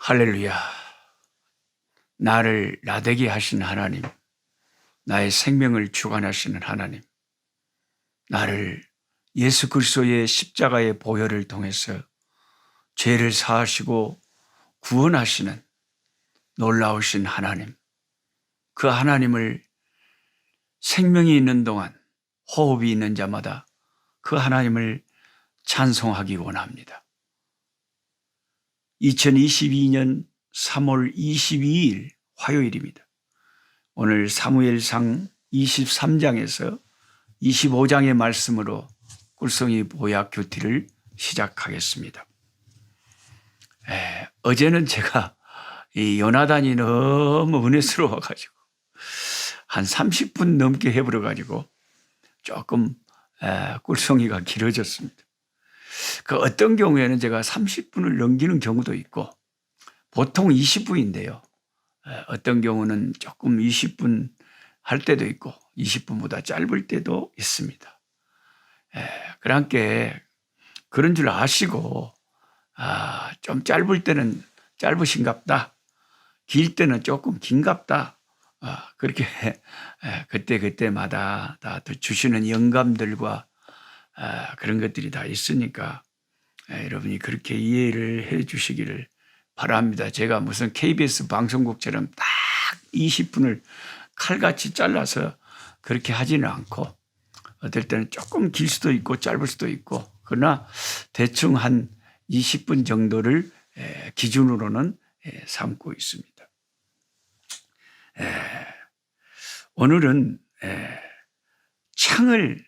할렐루야. 나를 나되게 하신 하나님, 나의 생명을 주관하시는 하나님, 나를 예수 그리스도의 십자가의 보혈을 통해서 죄를 사하시고 구원하시는 놀라우신 하나님, 그 하나님을 생명이 있는 동안, 호흡이 있는 자마다 그 하나님을 찬송하기 원합니다. 2022년 3월 22일 화요일입니다. 오늘 사무엘상 23장에서 25장의 말씀으로 꿀송이 보약 큐티를 시작하겠습니다. 어제는 제가 이 요나단이 너무 은혜스러워가지고 한 30분 넘게 해버려가지고 조금 꿀송이가 길어졌습니다. 그 어떤 경우에는 제가 30분을 넘기는 경우도 있고 보통 20분인데요. 어떤 경우는 조금 20분 할 때도 있고 20분보다 짧을 때도 있습니다. 그러니까 그런 줄 아시고 좀 짧을 때는 짧으신갑다. 길 때는 조금 긴갑다. 그렇게 그때마다 다 주시는 영감들과 그런 것들이 다 있으니까 여러분이 그렇게 이해를 해 주시기를 바랍니다. 제가 무슨 KBS 방송국처럼 딱 20분을 칼같이 잘라서 그렇게 하지는 않고 어떨 때는 조금 길 수도 있고 짧을 수도 있고 그러나 대충 한 20분 정도를 기준으로는 삼고 있습니다. 오늘은 창을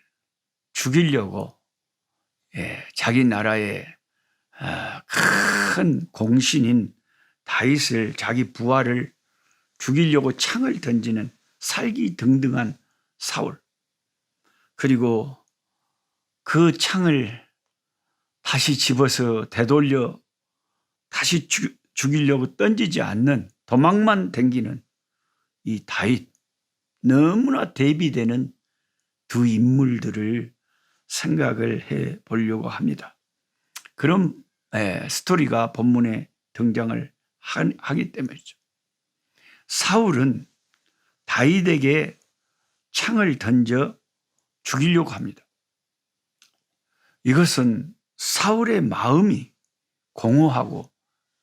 죽이려고 자기 나라의 큰 공신인 다윗을 자기 부하를 죽이려고 창을 던지는 살기등등한 사울, 그리고 그 창을 다시 집어서 되돌려 다시 죽이려고 던지지 않는 도망만 댕기는 이 다윗, 너무나 대비되는 두 인물들을 생각을 해 보려고 합니다. 그런 스토리가 본문에 등장을 하기 때문이죠. 사울은 다윗에게 창을 던져 죽이려고 합니다. 이것은 사울의 마음이 공허하고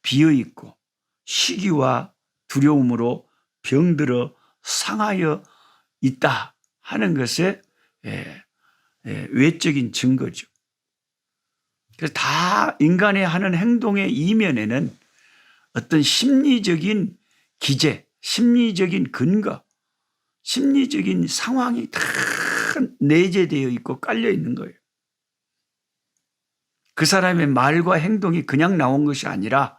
비어있고 시기와 두려움으로 병들어 상하여 있다 하는 것의 외적인 증거죠. 그래서 다 인간의 하는 행동의 이면에는 어떤 심리적인 기제, 심리적인 근거, 심리적인 상황이 다 내재되어 있고 깔려 있는 거예요. 그 사람의 말과 행동이 그냥 나온 것이 아니라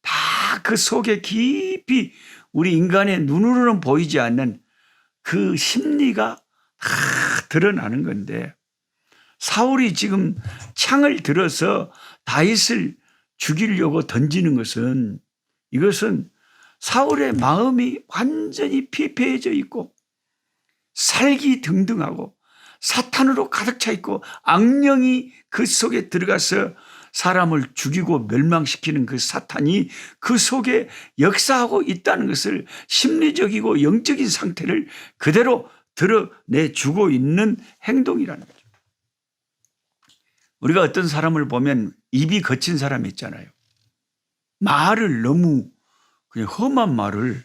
다 그 속에 깊이 우리 인간의 눈으로는 보이지 않는 그 심리가 다 드러나는 건데, 사울이 지금 창을 들어서 다윗을 죽이려고 던지는 것은, 이것은 사울의 마음이 완전히 피폐해져 있고 살기등등하고 사탄으로 가득 차 있고 악령이 그 속에 들어가서 사람을 죽이고 멸망시키는 그 사탄이 그 속에 역사하고 있다는 것을, 심리적이고 영적인 상태를 그대로 드러내주고 있는 행동이라는 거죠. 우리가 어떤 사람을 보면 입이 거친 사람이 있잖아요. 말을 너무 그냥 험한 말을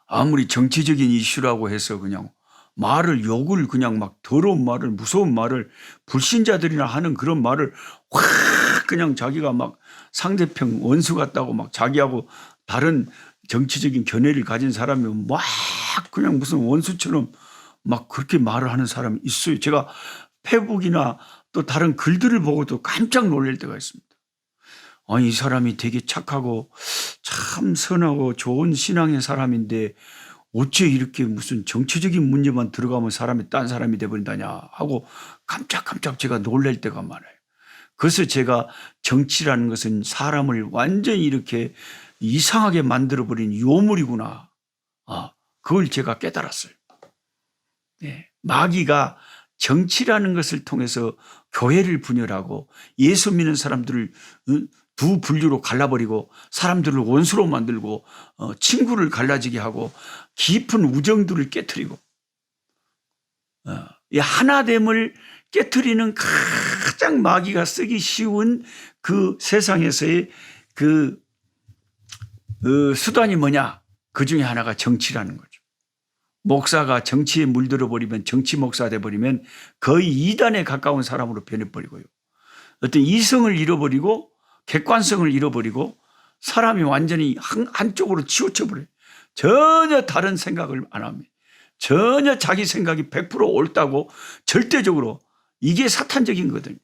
아무리 정치적인 이슈라고 해서 그냥 말을, 욕을 그냥 막 더러운 말을, 무서운 말을, 불신자들이나 하는 그런 말을 확 그냥 자기가 막 상대편 원수 같다고 막 자기하고 다른 정치적인 견해를 가진 사람이 막 그냥 무슨 원수처럼 막 그렇게 말을 하는 사람이 있어요. 제가 페북이나 또 다른 글들을 보고도 깜짝 놀랄 때가 있습니다. 아니, 이 사람이 되게 착하고 참 선하고 좋은 신앙의 사람인데 어째 이렇게 무슨 정치적인 문제만 들어가면 사람이 딴 사람이 돼버린다냐 하고 깜짝 제가 놀랄 때가 많아요. 그래서 제가 정치라는 것은 사람을 완전히 이렇게 이상하게 만들어버린 요물이구나. 그걸 제가 깨달았어요. 마귀가 정치라는 것을 통해서 교회를 분열하고 예수 믿는 사람들을 두 분류로 갈라버리고 사람들을 원수로 만들고 친구를 갈라지게 하고 깊은 우정들을 깨트리고 이 하나됨을 깨트리는 가장 마귀가 쓰기 쉬운 그 세상에서의 그 수단이 뭐냐? 그 중에 하나가 정치라는 거죠. 목사가 정치에 물들어 버리면, 정치 목사 돼 버리면 거의 이단에 가까운 사람으로 변해버리고요. 어떤 이성을 잃어버리고 객관성을 잃어버리고 사람이 완전히 한쪽으로 치우쳐 버려요. 전혀 다른 생각을 안 합니다. 전혀 자기 생각이 100% 옳다고 절대적으로. 이게 사탄적인 거거든요.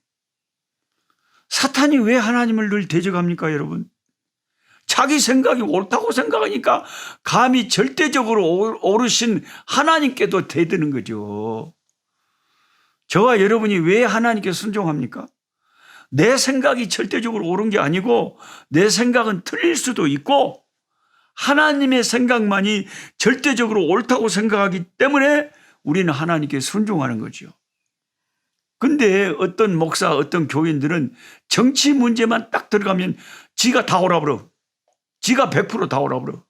사탄이 왜 하나님을 늘 대적합니까, 여러분? 자기 생각이 옳다고 생각하니까 감히 절대적으로 옳으신 하나님께도 대드는 거죠. 저와 여러분이 왜 하나님께 순종합니까? 내 생각이 절대적으로 옳은 게 아니고 내 생각은 틀릴 수도 있고 하나님의 생각만이 절대적으로 옳다고 생각하기 때문에 우리는 하나님께 순종하는 거죠. 근데 어떤 목사, 어떤 교인들은 정치 문제만 딱 들어가면 지가 다 옳아버려. 지가 100% 다 옳아버려.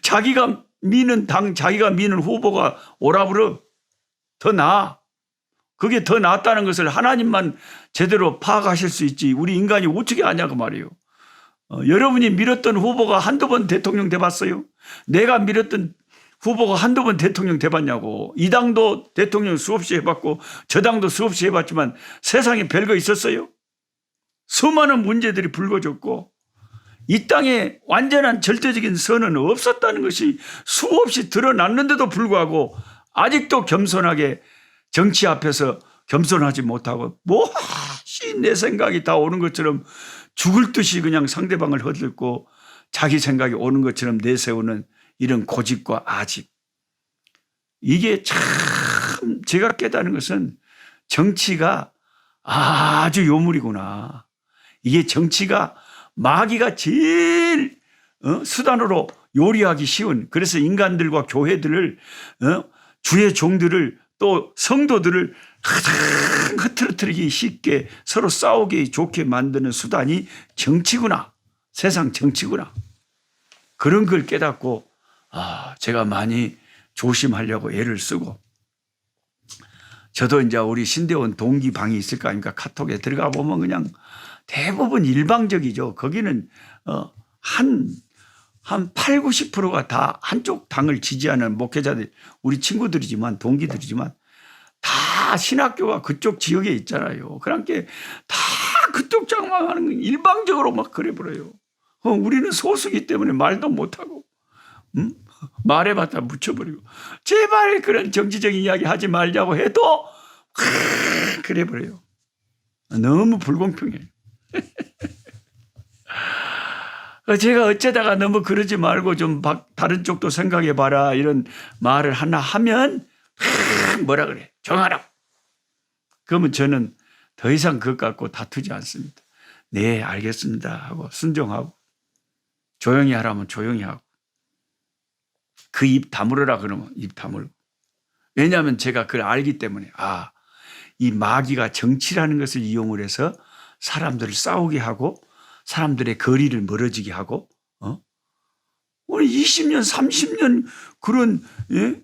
자기가 미는 당, 자기가 미는 후보가 옳아버려. 더 나아. 그게 더 낫다는 것을 하나님만 제대로 파악하실 수 있지 우리 인간이 어떻게 아냐고 말이에요. 여러분이 밀었던 후보가 한두 번 대통령 돼봤어요? 내가 밀었던 후보가 한두 번 대통령 돼봤냐고. 이 당도 대통령 수없이 해봤고 저 당도 수없이 해봤지만 세상에 별거 있었어요? 수많은 문제들이 불거졌고 이 땅에 완전한 절대적인 선은 없었다는 것이 수없이 드러났는데도 불구하고 아직도 겸손하게 정치 앞에서 겸손하지 못하고 뭐시 내 생각이 다 오는 것처럼 죽을 듯이 그냥 상대방을 허들고 자기 생각이 오는 것처럼 내세우는 이런 고집과 아집. 이게 참 제가 깨닫는 것은 정치가 아주 요물이구나. 이게 정치가 마귀가 제일 수단으로 요리하기 쉬운, 그래서 인간들과 교회들을 주의 종들을 또 성도들을 가장 흐트러뜨리기 쉽게 서로 싸우기 좋게 만드는 수단이 정치구나. 세상 정치구나. 그런 걸 깨닫고 제가 많이 조심하려고 애를 쓰고, 저도 이제 우리 신대원 동기 방이 있을 거 아닙니까? 카톡에 들어가 보면 그냥 대부분 일방적이죠. 거기는 한 8, 90%가 다 한쪽 당을 지지하는 목회자들, 우리 친구들이지만 동기들이지만 다 신학교가 그쪽 지역에 있잖아요. 그러니까 다 그쪽 장망하는 거 일방적으로 막 그래버려요. 우리는 소수기 때문에 말도 못하고 말해봤자 묻혀버리고 제발 그런 정치적인 이야기 하지 말자고 해도 그래버려요. 너무 불공평해요. 제가 어쩌다가 너무 그러지 말고 좀 다른 쪽도 생각해봐라 이런 말을 하나 하면 뭐라 그래? 정하라. 그러면 저는 더 이상 그것 갖고 다투지 않습니다. 네, 알겠습니다 하고 순종하고, 조용히 하라면 조용히 하고, 그 입 다물어라 그러면 입 다물고. 왜냐하면 제가 그걸 알기 때문에 이 마귀가 정치라는 것을 이용을 해서 사람들을 싸우게 하고 사람들의 거리를 멀어지게 하고 오늘 20년 30년 그런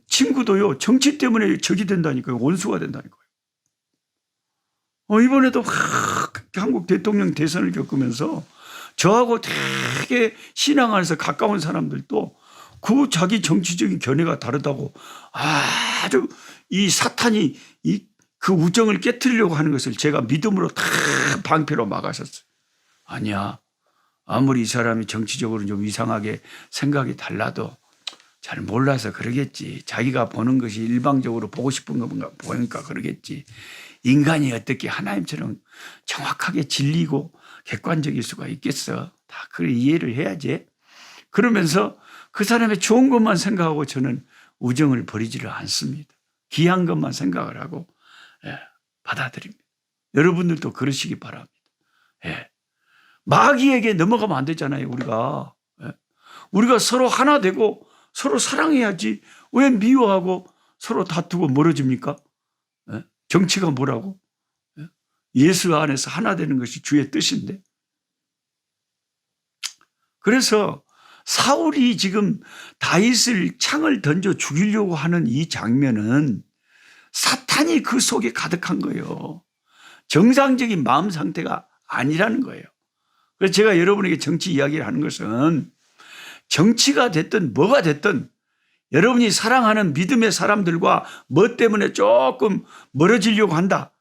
친구도요 정치 때문에 적이 된다니까요. 원수가 된다니까요. 이번에도 한국 대통령 대선을 겪으면서 저하고 되게 신앙 안에서 가까운 사람들도 그 자기 정치적인 견해가 다르다고 아주 이 사탄이 그 우정을 깨트리려고 하는 것을 제가 믿음으로 다 방패로 막아섰어요. 아니야. 아무리 이 사람이 정치적으로 좀 이상하게 생각이 달라도 잘 몰라서 그러겠지. 자기가 보는 것이 일방적으로 보고 싶은 것만 보니까 그러겠지. 인간이 어떻게 하나님처럼 정확하게 진리고 객관적일 수가 있겠어. 다 그걸 이해를 해야지. 그러면서 그 사람의 좋은 것만 생각하고 저는 우정을 버리지를 않습니다. 귀한 것만 생각을 하고 받아들입니다. 여러분들도 그러시기 바랍니다. 마귀에게 넘어가면 안 되잖아요. 우리가 서로 하나 되고 서로 사랑해야지. 왜 미워하고 서로 다투고 멀어집니까? 정치가 뭐라고? 예수 안에서 하나 되는 것이 주의 뜻인데. 그래서 사울이 지금 다윗을 창을 던져 죽이려고 하는 이 장면은 사탄이 그 속에 가득한 거예요. 정상적인 마음 상태가 아니라는 거예요. 그래서 제가 여러분에게 정치 이야기를 하는 것은 정치가 됐든 뭐가 됐든 여러분이 사랑하는 믿음의 사람들과 뭐 때문에 조금 멀어지려고 한다.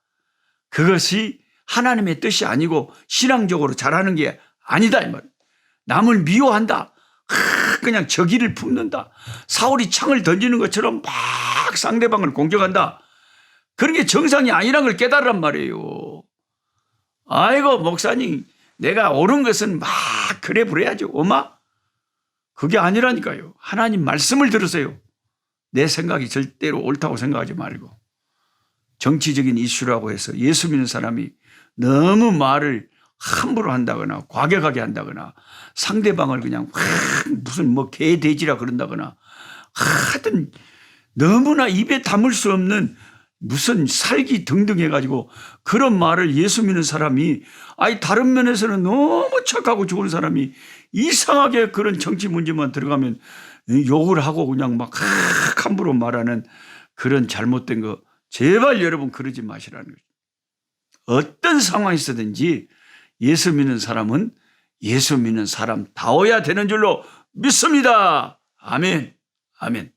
그것이 하나님의 뜻이 아니고 신앙적으로 잘하는 게 아니다 이 말. 남을 미워한다. 그냥 적의를 품는다. 사울이 창을 던지는 것처럼 막 상대방을 공격한다. 그런 게 정상이 아니란 걸 깨달으란 말이에요. 아이고 목사님 내가 옳은 것은 막 그래 부려야죠. 엄마 그게 아니라니까요. 하나님 말씀을 들으세요. 내 생각이 절대로 옳다고 생각하지 말고 정치적인 이슈라고 해서 예수 믿는 사람이 너무 말을 함부로 한다거나 과격하게 한다거나 상대방을 그냥 무슨 뭐 개돼지라 그런다거나 하여튼 너무나 입에 담을 수 없는 무슨 살기 등등 해가지고 그런 말을 예수 믿는 사람이 다른 면에서는 너무 착하고 좋은 사람이 이상하게 그런 정치 문제만 들어가면 욕을 하고 그냥 막 함부로 말하는 그런 잘못된 거 제발 여러분 그러지 마시라는 거죠. 어떤 상황에서든지 예수 믿는 사람은 예수 믿는 사람다워야 되는 줄로 믿습니다. 아멘. 아멘.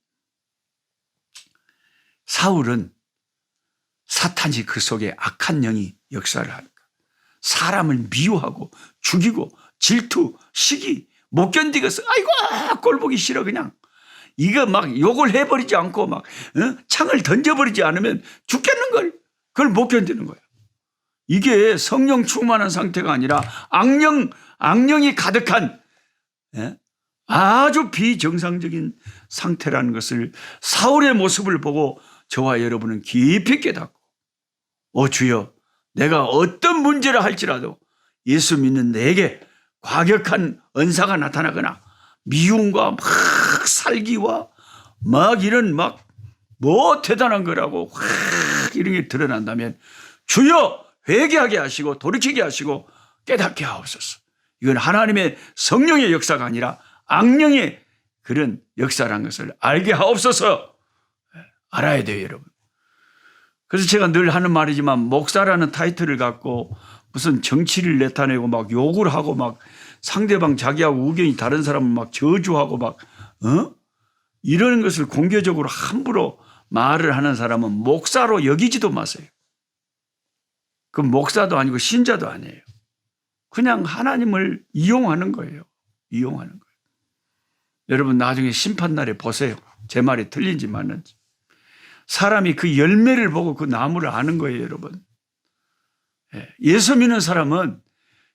사울은 사탄이 그 속에 악한 영이 역사를 하니까 사람을 미워하고 죽이고 질투, 시기 못 견디겠어. 아이고 꼴보기 싫어 그냥. 이거 막 욕을 해버리지 않고 막 창을 던져버리지 않으면 죽겠는 걸. 그걸 못 견디는 거야. 이게 성령 충만한 상태가 아니라 악령이 가득한 아주 비정상적인 상태라는 것을 사울의 모습을 보고 저와 여러분은 깊이 깨닫고 주여 내가 어떤 문제를 할지라도 예수 믿는 내게 과격한 은사가 나타나거나 미움과 막 살기와 막 이런 막 뭐 대단한 거라고 이런 게 드러난다면 주여 회개하게 하시고 돌이키게 하시고 깨닫게 하옵소서. 이건 하나님의 성령의 역사가 아니라 악령의 그런 역사라는 것을 알게 하옵소서. 알아야 돼요 여러분. 그래서 제가 늘 하는 말이지만 목사라는 타이틀을 갖고 무슨 정치를 나타내고 막 욕을 하고 막 상대방 자기하고 의견이 다른 사람을 막 저주하고 막 이런 것을 공개적으로 함부로 말을 하는 사람은 목사로 여기지도 마세요. 그 목사도 아니고 신자도 아니에요. 그냥 하나님을 이용하는 거예요. 이용하는 거예요. 여러분 나중에 심판날에 보세요. 제 말이 틀린지 맞는지. 사람이 그 열매를 보고 그 나무를 아는 거예요 여러분. 예수 믿는 사람은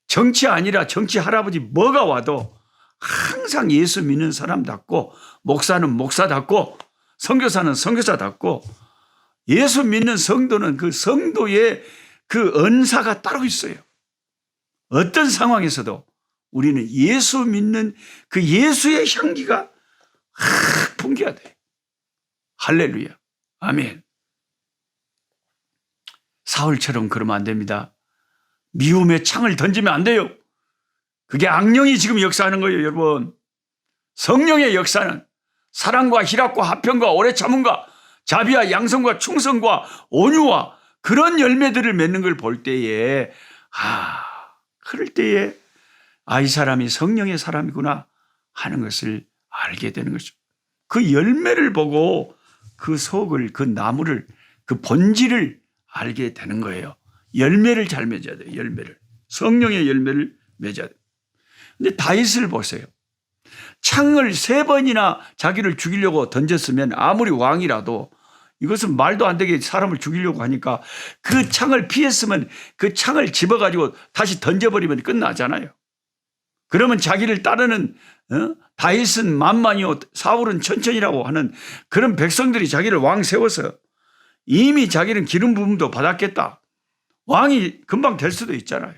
정치 아니라 정치 할아버지 뭐가 와도 항상 예수 믿는 사람답고 목사는 목사답고 선교사는 선교사답고 예수 믿는 성도는 그 성도의 그 은사가 따로 있어요. 어떤 상황에서도 우리는 예수 믿는 그 예수의 향기가 풍겨야 돼. 할렐루야. 아멘. 사울처럼 그러면 안 됩니다. 미움의 창을 던지면 안 돼요. 그게 악령이 지금 역사하는 거예요 여러분. 성령의 역사는 사랑과 희락과 화평과 오래 참음과 자비와 양성과 충성과 온유와 그런 열매들을 맺는 걸 볼 때에 그럴 때에 이 사람이 성령의 사람이구나 하는 것을 알게 되는 거죠. 그 열매를 보고 그 속을 그 나무를 그 본질을 알게 되는 거예요. 열매를 잘 맺어야 돼요. 열매를. 성령의 열매를 맺어야 돼요. 근데 다윗을 보세요. 창을 3번이나 자기를 죽이려고 던졌으면 아무리 왕이라도 이것은 말도 안 되게 사람을 죽이려고 하니까 그 창을 피했으면 그 창을 집어가지고 다시 던져버리면 끝나잖아요. 그러면 자기를 따르는 다윗은 만만이요 사울은 천천히라고 하는 그런 백성들이 자기를 왕 세워서 이미 자기는 기름 부음도 받았겠다. 왕이 금방 될 수도 있잖아요.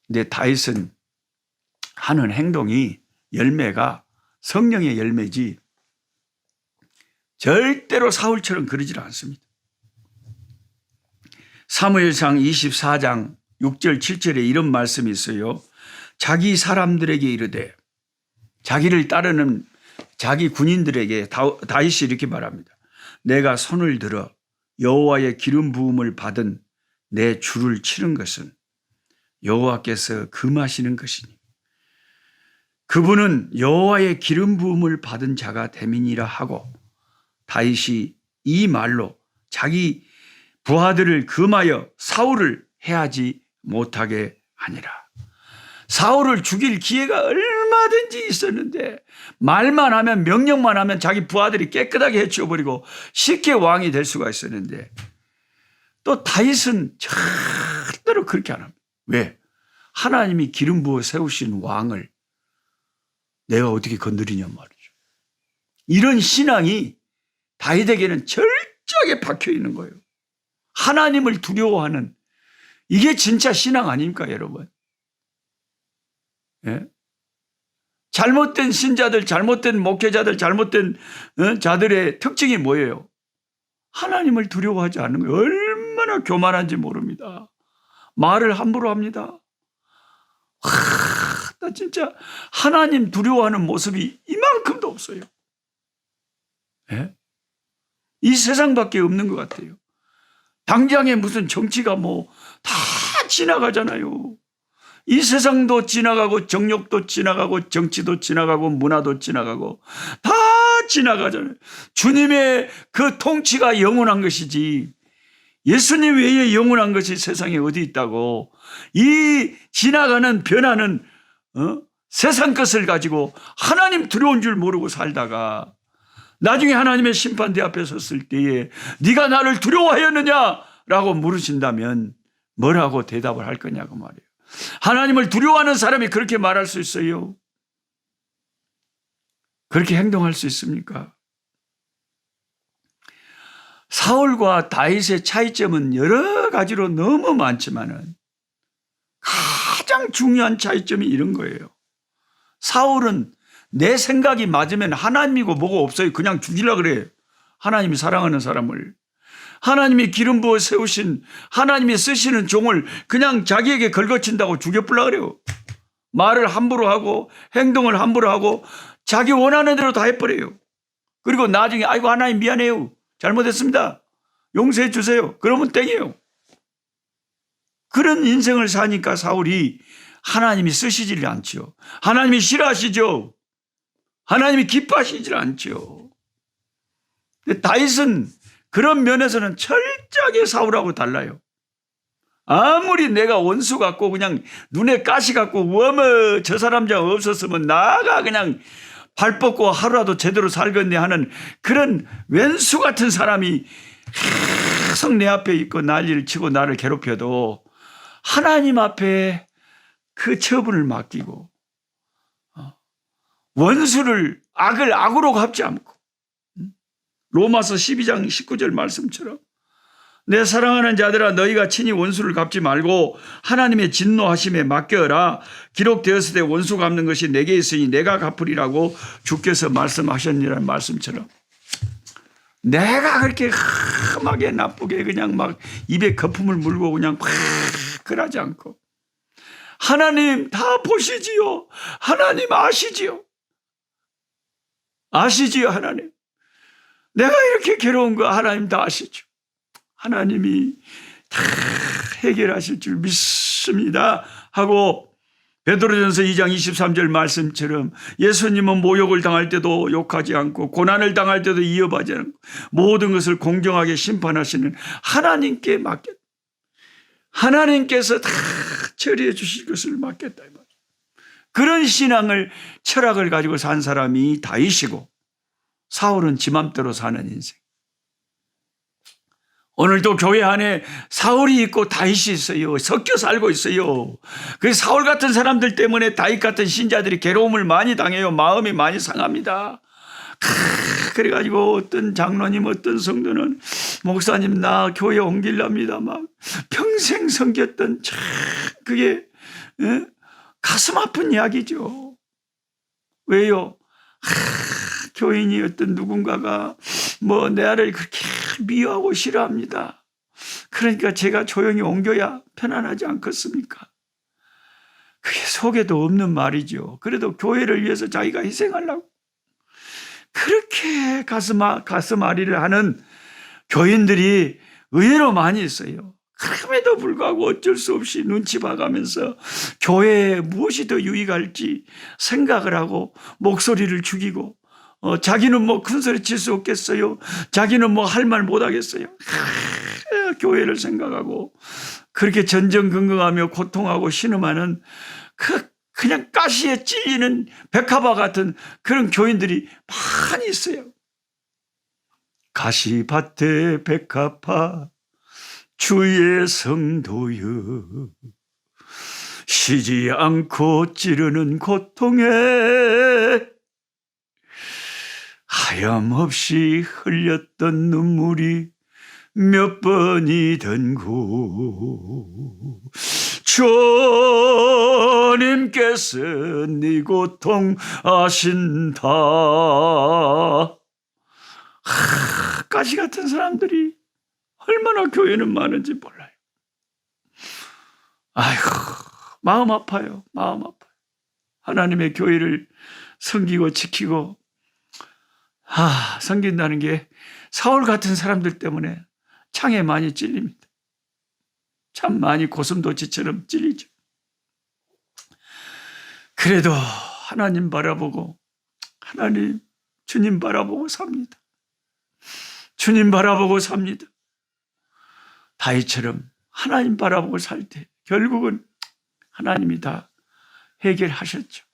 근데 다윗은 하는 행동이 열매가 성령의 열매지 절대로 사울처럼 그러질 않습니다. 사무엘상 24장 6절 7절에 이런 말씀이 있어요. 자기 사람들에게 이르되, 자기를 따르는 자기 군인들에게 다윗이 이렇게 말합니다. 내가 손을 들어 여호와의 기름 부음을 받은 내 줄을 치는 것은 여호와께서 금하시는 것이니 그분은 여호와의 기름 부음을 받은 자가 됨이니라 하고, 다윗이 이 말로 자기 부하들을 금하여 사울을 해하지 못하게 하니라. 사울을 죽일 기회가 얼마든지 있었는데 말만 하면, 명령만 하면 자기 부하들이 깨끗하게 해치워버리고 쉽게 왕이 될 수가 있었는데, 또 다윗은 절대로 그렇게 안 합니다. 왜? 하나님이 기름 부어 세우신 왕을 내가 어떻게 건드리냐 말이죠. 이런 신앙이 다윗에게는 철저하게 박혀 있는 거예요. 하나님을 두려워하는, 이게 진짜 신앙 아닙니까, 여러분? 예? 잘못된 신자들, 잘못된 목회자들, 잘못된 자들의 특징이 뭐예요? 하나님을 두려워하지 않는 거예요. 얼마나 교만한지 모릅니다. 말을 함부로 합니다. 나 진짜 하나님 두려워하는 모습이 이만큼도 없어요. 예? 이 세상밖에 없는 것 같아요. 당장에 무슨 정치가 다 지나가잖아요. 이 세상도 지나가고 정욕도 지나가고 정치도 지나가고 문화도 지나가고 다 지나가잖아요. 주님의 그 통치가 영원한 것이지 예수님 외에 영원한 것이 세상에 어디 있다고. 이 지나가는 변화는 세상 것을 가지고 하나님 두려운 줄 모르고 살다가 나중에 하나님의 심판대 앞에 섰을 때에 네가 나를 두려워하였느냐라고 물으신다면 뭐라고 대답을 할 거냐고 말이에요. 하나님을 두려워하는 사람이 그렇게 말할 수 있어요? 그렇게 행동할 수 있습니까? 사울과 다윗의 차이점은 여러 가지로 너무 많지만은 가장 중요한 차이점이 이런 거예요. 사울은 내 생각이 맞으면 하나님이고 뭐고 없어요. 그냥 죽이려고 그래요. 하나님이 사랑하는 사람을. 하나님이 기름 부어 세우신, 하나님이 쓰시는 종을 그냥 자기에게 걸거친다고 죽여버리려고 그래요. 말을 함부로 하고 행동을 함부로 하고 자기 원하는 대로 다 해버려요. 그리고 나중에 아이고 하나님 미안해요. 잘못했습니다. 용서해 주세요. 그러면 땡이에요. 그런 인생을 사니까 사울이 하나님이 쓰시질 않죠. 하나님이 싫어하시죠. 하나님이 기뻐하시질 않죠. 다윗은 그런 면에서는 철저하게 사울하고 달라요. 아무리 내가 원수 같고 그냥 눈에 가시 같고 어머 저 사람 자 없었으면 나가 그냥 발 뻗고 하루라도 제대로 살겠네 하는 그런 왼수 같은 사람이 계속 내 앞에 있고 난리를 치고 나를 괴롭혀도 하나님 앞에 그 처분을 맡기고 원수를 악을 악으로 갚지 않고 로마서 12장 19절 말씀처럼 내 사랑하는 자들아 너희가 친히 원수를 갚지 말고 하나님의 진노하심에 맡겨라. 기록되었을 때 원수 갚는 것이 내게 있으니 내가 갚으리라고 주께서 말씀하셨니라는 말씀처럼 내가 그렇게 험하게 나쁘게 그냥 막 입에 거품을 물고 그냥 그러지 않고 하나님 다 보시지요. 하나님 아시지요. 아시지요 하나님. 내가 이렇게 괴로운 거 하나님 다 아시죠. 하나님이 다 해결하실 줄 믿습니다 하고 베드로전서 2장 23절 말씀처럼 예수님은 모욕을 당할 때도 욕하지 않고 고난을 당할 때도 이어하지 않고 모든 것을 공정하게 심판하시는 하나님께 맡겼다. 하나님께서 다 처리해 주실 것을 맡겼다. 그런 신앙을 철학을 가지고 산 사람이 다윗이고 사울은 지 맘대로 사는 인생. 오늘도 교회 안에 사울이 있고 다윗이 있어요. 섞여 살고 있어요. 그 사울 같은 사람들 때문에 다윗 같은 신자들이 괴로움을 많이 당해요. 마음이 많이 상합니다. 그래가지고 어떤 장로님 어떤 성도는 목사님 나 교회 옮기랍니다. 막 평생 섬겼던 참 그게 가슴 아픈 이야기죠. 왜요? 교인이 어떤 누군가가 내 아를 그렇게 미워하고 싫어합니다. 그러니까 제가 조용히 옮겨야 편안하지 않겠습니까? 그게 속에도 없는 말이죠. 그래도 교회를 위해서 자기가 희생하려고 그렇게 가슴 아리를 하는 교인들이 의외로 많이 있어요. 그럼에도 불구하고 어쩔 수 없이 눈치 봐가면서 교회에 무엇이 더 유익할지 생각을 하고 목소리를 죽이고 자기는 뭐 큰 소리 칠 수 없겠어요. 자기는 뭐 할 말 못하겠어요. 교회를 생각하고 그렇게 전전긍긍하며 고통하고 신음하는 그냥 가시에 찔리는 백합화 같은 그런 교인들이 많이 있어요. 가시밭에 백합화 주의 성도여 쉬지 않고 찌르는 고통에 하염없이 흘렸던 눈물이 몇 번이든고 주님께서 네 고통 아신다. 가시 같은 사람들이 얼마나 교회는 많은지 몰라요. 아이고, 마음 아파요. 마음 아파요. 하나님의 교회를 섬기고 지키고 섬긴다는 게 사울 같은 사람들 때문에 창에 많이 찔립니다. 참 많이 고슴도치처럼 찔리죠. 그래도 하나님 바라보고 주님 바라보고 삽니다. 주님 바라보고 삽니다. 다윗처럼 하나님 바라보고 살 때 결국은 하나님이 다 해결하셨죠.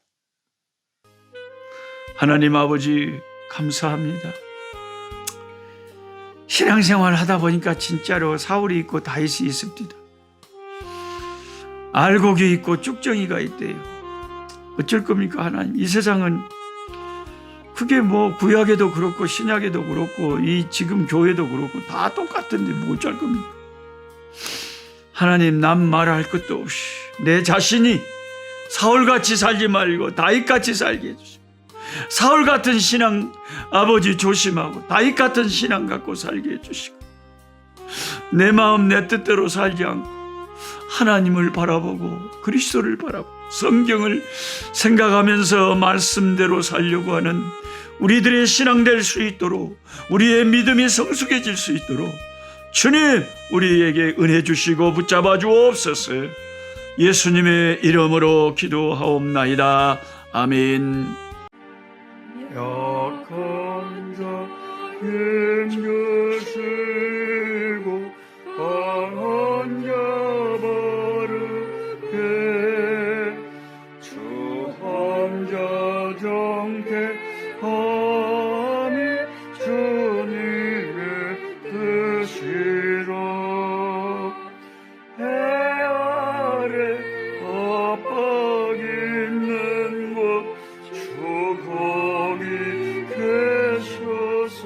하나님 아버지 감사합니다. 신앙생활 하다 보니까 진짜로 사울이 있고 다윗이 있습니다. 알곡이 있고 쭉정이가 있대요. 어쩔 겁니까 하나님? 이 세상은 그게 뭐 구약에도 그렇고 신약에도 그렇고 이 지금 교회도 그렇고 다 똑같은데 뭐 어쩔 겁니까? 하나님 남 말할 것도 없이 내 자신이 사울같이 살지 말고 다윗같이 살게 해주시고 사울 같은 신앙 아버지 조심하고 다윗 같은 신앙 갖고 살게 해주시고 내 마음 내 뜻대로 살지 않고 하나님을 바라보고 그리스도를 바라보고 성경을 생각하면서 말씀대로 살려고 하는 우리들의 신앙 될 수 있도록 우리의 믿음이 성숙해질 수 있도록 주님 우리에게 은혜 주시고 붙잡아 주옵소서. 예수님의 이름으로 기도하옵나이다. 아멘. 약한 자 힘주시고 강한 자 바르게 주 혼자 정택함이 주님의 뜻이라. 해 아래 압박 있는 곳 주 거기 계셔서